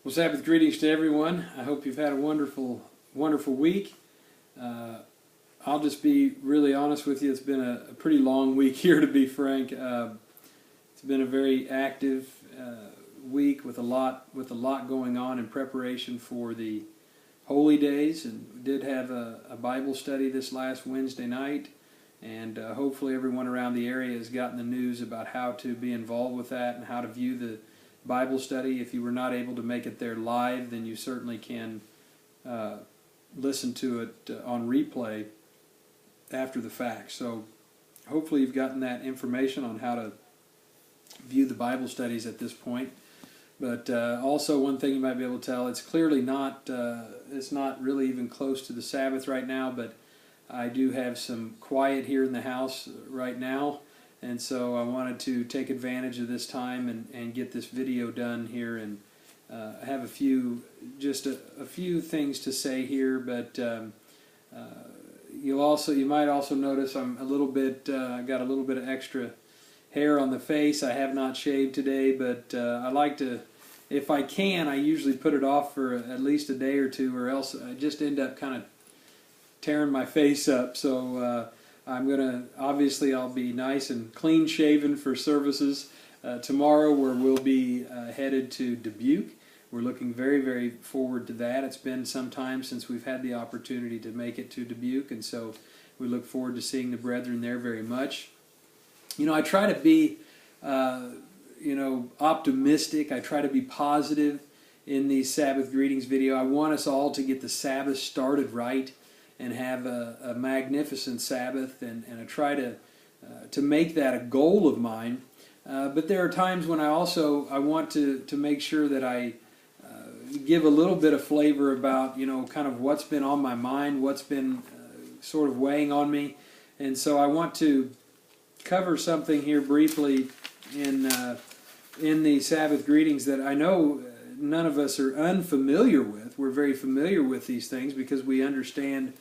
Well, Sabbath greetings to everyone. I hope you've had a wonderful, wonderful week. I'll just be really honest with you. It's been a pretty long week here, to be frank. It's been a very active week with a lot going on in preparation for the holy days, and we did have a Bible study this last Wednesday night, and hopefully everyone around the area has gotten the news about how to be involved with that and how to view the Bible study. If you were not able to make it there live, then you certainly can listen to it on replay after the fact. So hopefully you've gotten that information on how to view the Bible studies at this point. But also one thing you might be able to tell, it's clearly not, it's not really even close to the Sabbath right now, but I do have some quiet here in the house right now. And so I wanted to take advantage of this time and get this video done here, and I have a few things to say here, but you might also notice I'm a little bit got a little bit of extra hair on the face. I have not shaved today, but I like to, if I can, I usually put it off for at least a day or two, or else I just end up kind of tearing my face up. So obviously I'll be nice and clean shaven for services tomorrow, where we'll be headed to Dubuque. We're looking very, very forward to that. It's been some time since we've had the opportunity to make it to Dubuque, and so we look forward to seeing the brethren there very much. You know, I try to be, optimistic. I try to be positive in these Sabbath Greetings video. I want us all to get the Sabbath started right and have a magnificent Sabbath, and I try to make that a goal of mine. But there are times when I want to make sure that I give a little bit of flavor about, kind of what's been on my mind, what's been sort of weighing on me. And so I want to cover something here briefly in the Sabbath Greetings that I know none of us are unfamiliar with. We're very familiar with these things because we understand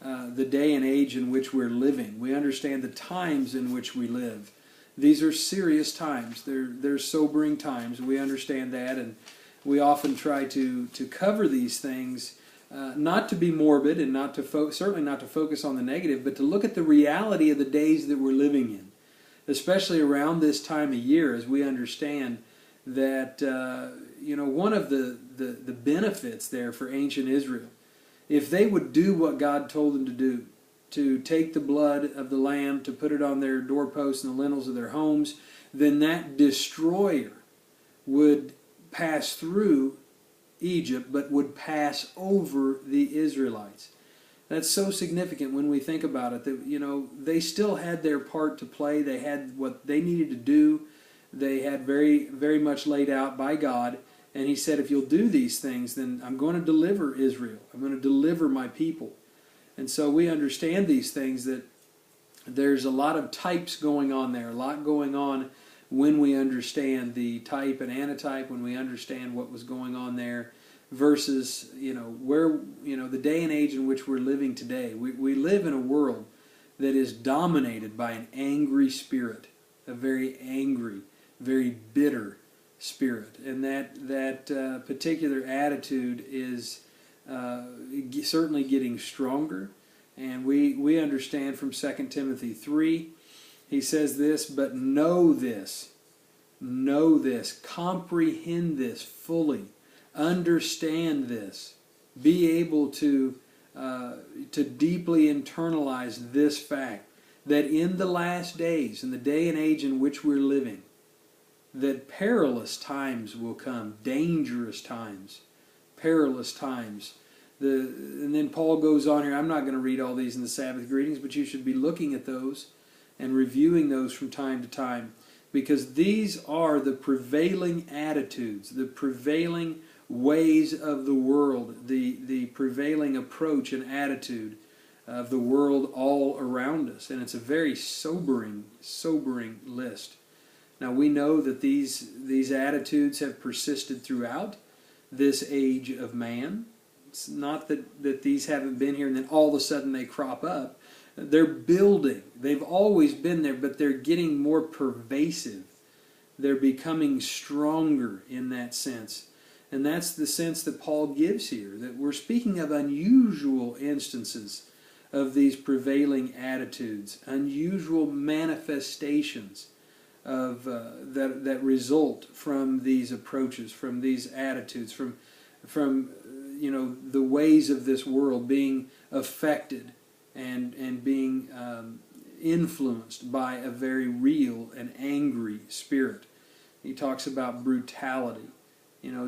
the day and age in which we're living. We understand the times in which we live. These are serious times. They're sobering times. We understand that, and we often try to cover these things, not to be morbid and not to certainly not to focus on the negative, but to look at the reality of the days that we're living in, especially around this time of year, as we understand that one of the benefits there for ancient Israel, if they would do what God told them to do, to take the blood of the lamb, to put it on their doorposts and the lintels of their homes, then that destroyer would pass through Egypt, but would pass over the Israelites. That's so significant when we think about it, that they still had their part to play. They had what they needed to do. They had very, very much laid out by God. And he said, if you'll do these things, then I'm going to deliver Israel. I'm going to deliver my people. And so we understand these things, that there's a lot of types going on there, a lot going on when we understand the type and antitype, when we understand what was going on there, versus the day and age in which we're living today. We live in a world that is dominated by an angry spirit, a very angry, very bitter spirit, and that particular attitude is certainly getting stronger. And we understand from 2 Timothy 3, he says this, but know this, comprehend this fully, understand this, be able to deeply internalize this fact, that in the last days, in the day and age in which we're living, that perilous times will come, dangerous times, perilous times. And then Paul goes on here. I'm not going to read all these in the Sabbath Greetings, but you should be looking at those and reviewing those from time to time, because these are the prevailing attitudes, the prevailing ways of the world, the prevailing approach and attitude of the world all around us. And it's a very sobering list. Now we know that these attitudes have persisted throughout this age of man. It's not that these haven't been here and then all of a sudden they crop up. They're building. They've always been there, but they're getting more pervasive. They're becoming stronger in that sense. And that's the sense that Paul gives here, that we're speaking of unusual instances of these prevailing attitudes, unusual manifestations of that result from these approaches, from these attitudes, from the ways of this world being affected and being influenced by a very real and angry spirit. He talks about brutality,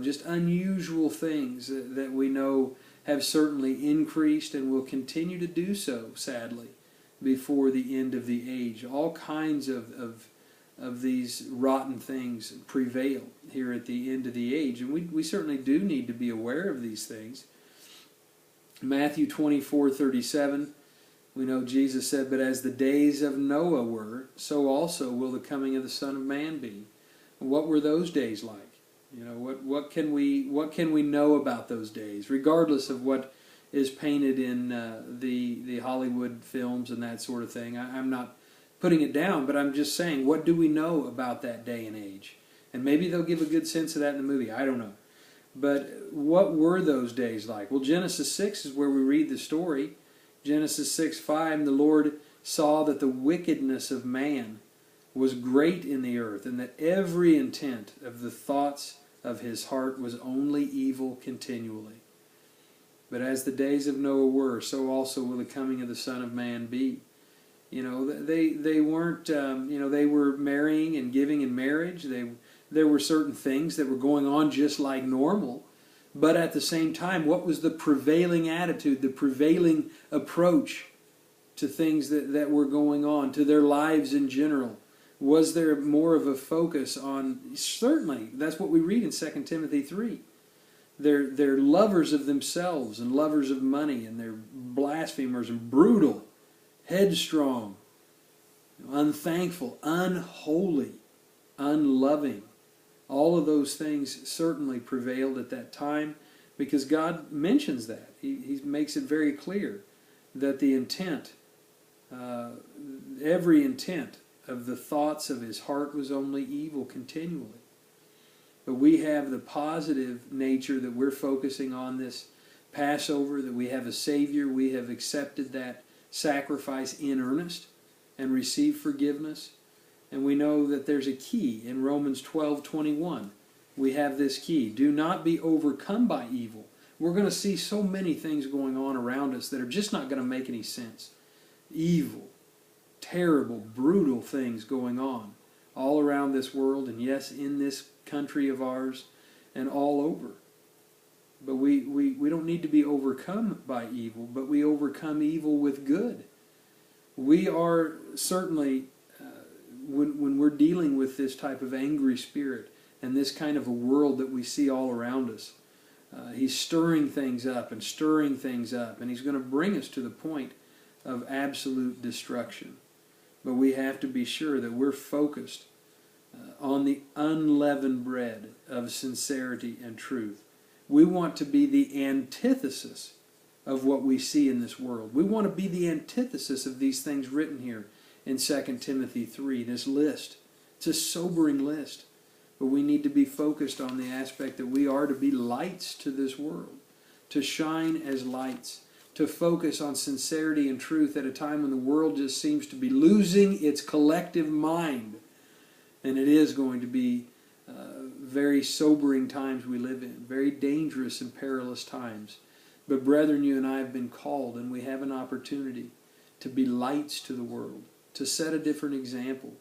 just unusual things that we know have certainly increased and will continue to do so, sadly, before the end of the age. All kinds of these rotten things prevail here at the end of the age, and we certainly do need to be aware of these things. Matthew 24:37, we know Jesus said, "But as the days of Noah were, so also will the coming of the Son of Man be." What were those days like? What can we know about those days, regardless of what is painted in the Hollywood films and that sort of thing? I'm not putting it down, but I'm just saying, what do we know about that day and age? And maybe they'll give a good sense of that in the movie. I don't know. But what were those days like? Well, Genesis 6 is where we read the story. Genesis 6:5, "The Lord saw that the wickedness of man was great in the earth, and that every intent of the thoughts of his heart was only evil continually. But as the days of Noah were, so also will the coming of the Son of Man be." They weren't, they were marrying and giving in marriage. There were certain things that were going on just like normal. But at the same time, what was the prevailing attitude, the prevailing approach to things that were going on, to their lives in general? Was there more of a focus on, certainly, that's what we read in 2 Timothy 3. They're lovers of themselves and lovers of money, and they're blasphemers and brutal, headstrong, unthankful, unholy, unloving. All of those things certainly prevailed at that time, because God mentions that. He makes it very clear that the intent, every intent of the thoughts of his heart was only evil continually. But we have the positive nature that we're focusing on this Passover, that we have a Savior, we have accepted that sacrifice in earnest and received forgiveness. And we know that there's a key in Romans 12:21. We have this key: do not be overcome by evil. We're going to see so many things going on around us that are just not going to make any sense. Evil, terrible, brutal things going on all around this world, and yes, in this country of ours, and all over. But we don't need to be overcome by evil, but we overcome evil with good. We are certainly, when we're dealing with this type of angry spirit and this kind of a world that we see all around us, he's stirring things up, and he's going to bring us to the point of absolute destruction. But we have to be sure that we're focused on the unleavened bread of sincerity and truth. We want to be the antithesis of what we see in this world. We want to be the antithesis of these things written here in 2 Timothy 3, this list. It's a sobering list. But we need to be focused on the aspect that we are to be lights to this world, to shine as lights, to focus on sincerity and truth at a time when the world just seems to be losing its collective mind. And it is going to be very sobering times we live in, very dangerous and perilous times. But brethren, you and I have been called, and we have an opportunity to be lights to the world, to set a different example.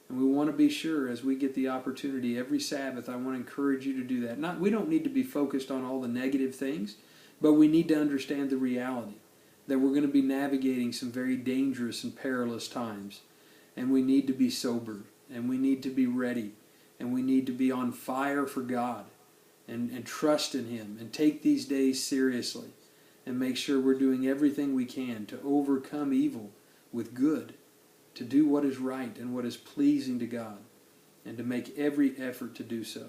And we want to be sure, as we get the opportunity every Sabbath, I want to encourage you to do that. We don't need to be focused on all the negative things, but we need to understand the reality that we're going to be navigating some very dangerous and perilous times. And we need to be sober, and we need to be ready, and we need to be on fire for God, and trust in Him, and take these days seriously, and make sure we're doing everything we can to overcome evil with good, to do what is right and what is pleasing to God, and to make every effort to do so.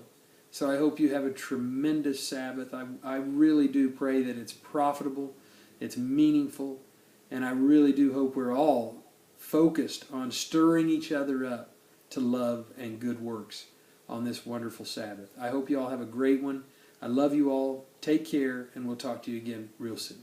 So I hope you have a tremendous Sabbath. I really do pray that it's profitable, it's meaningful, and I really do hope we're all focused on stirring each other up to love and good works on this wonderful Sabbath. I hope you all have a great one. I love you all. Take care, and we'll talk to you again real soon.